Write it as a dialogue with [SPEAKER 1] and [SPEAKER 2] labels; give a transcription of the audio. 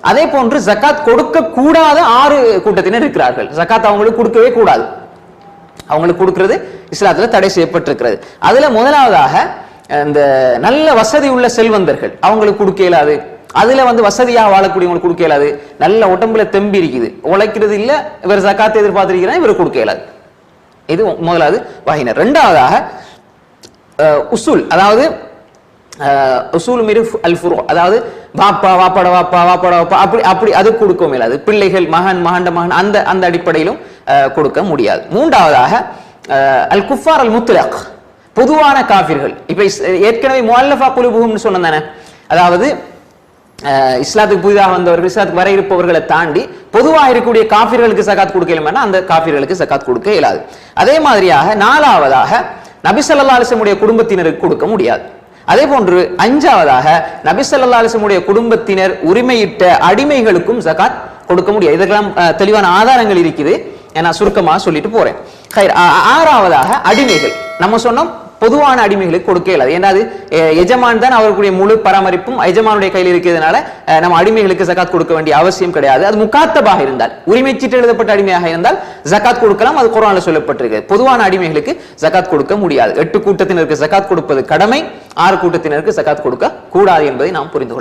[SPEAKER 1] அதே போன்று ஜகாத் கொடுக்க கூடாத 6 கூட்டத்தினர் இருக்கிறார்கள். ஜகாத் அவங்களுக்கு கொடுக்கவே கூடாது, அவங்களுக்கு கொடுக்கிறது இஸ்லாத்துல தடை செய்யப்பட்டிருக்கிறது. அதுல முதலாவதாக இந்த நல்ல வசதி உள்ள செல்வந்தர்கள், அவங்களுக்கு கொடுக்க இயலாது. அதுல வசதியாக வாழக்கூடியவங்களுக்கு கொடுக்க இயலாது. நல்ல உடம்புல தெம்பி இருக்குது, உழைக்கிறது இல்ல, இவர் ஜகாத்தை எதிர்பார்த்திருக்கிறார், இவர் கொடுக்க இயலாது. இது முதலாவது வகையினர். இரண்டாவதாக உசூல், அதாவது உசூல் மீது அல் ஃபுரு, அதாவது வாப்பா வாப்பாட வாப்பா வாப்பாட வாப்பா அப்படி அப்படி அது கொடுக்க முடியாது. பிள்ளைகள் மகன் மகண்ட மகன் அந்த அந்த அடிப்படையிலும் கொடுக்க முடியாது. மூன்றாவதாக அல் குஃபார் அல் முத்லக், பொதுவான காஃபிர்கள். இப்ப ஏற்கனவே முஅல்லஃபா குலூபுஹும்னு சொன்னேன் தானே, அதாவது இஸ்லாத்துக்கு புதிதாக வந்தவர்கள், இஸ்லாத்துக்கு வர இருப்பவர்களை தாண்டி பொதுவாக இருக்கக்கூடிய காஃபிர்களுக்கு ஜகாத் கொடுக்க இயலுமா, அந்த காஃபிர்களுக்கு ஜகாத் கொடுக்க இயலாது. அதே மாதிரியாக நாலாவதாக நபி ஸல்லல்லாஹு அலைஹி வஸல்லம் உடைய குடும்பத்தினருக்கு கொடுக்க முடியாது. அதே போன்று அஞ்சாவதாக நபி ஸல்லல்லாஹு அலைஹி வஸல்லம் உடைய குடும்பத்தினர் உரிமையிட்ட அடிமைகளுக்கும் ஜகாத் கொடுக்க முடியாது. இதெல்லாம் தெளிவான ஆதாரங்கள் இருக்குது, நான் சுருக்கமாக சொல்லிட்டு போறேன். ஆறாவதாக அடிமைகள், நம்ம சொன்னோம் பொதுவான அடிமைகளுக்கு கொடுக்க இயலாது. ஏன்னா அது எஜமான் தான் அவர்களுடைய முழு பராமரிப்பும் எஜமானுடைய கையில் இருக்கிறதுனால நம்ம அடிமைகளுக்கு ஜகாத் கொடுக்க வேண்டிய அவசியம் கிடையாது. அது முகாத்தபாக இருந்தால், உரிமை சீட்டு எழுதப்பட்ட அடிமையாக இருந்தால் ஜகாத் கொடுக்கலாம், அது குர்ஆன்ல சொல்லப்பட்டிருக்கு. பொதுவான அடிமைகளுக்கு ஜகாத் கொடுக்க முடியாது. 8 கூட்டத்தினருக்கு ஜகாத் கொடுப்பது கடமை, 6 கூட்டத்தினருக்கு ஜகாத் கொடுக்க கூடாது என்பதை நாம் புரிந்து கொள்ளலாம்.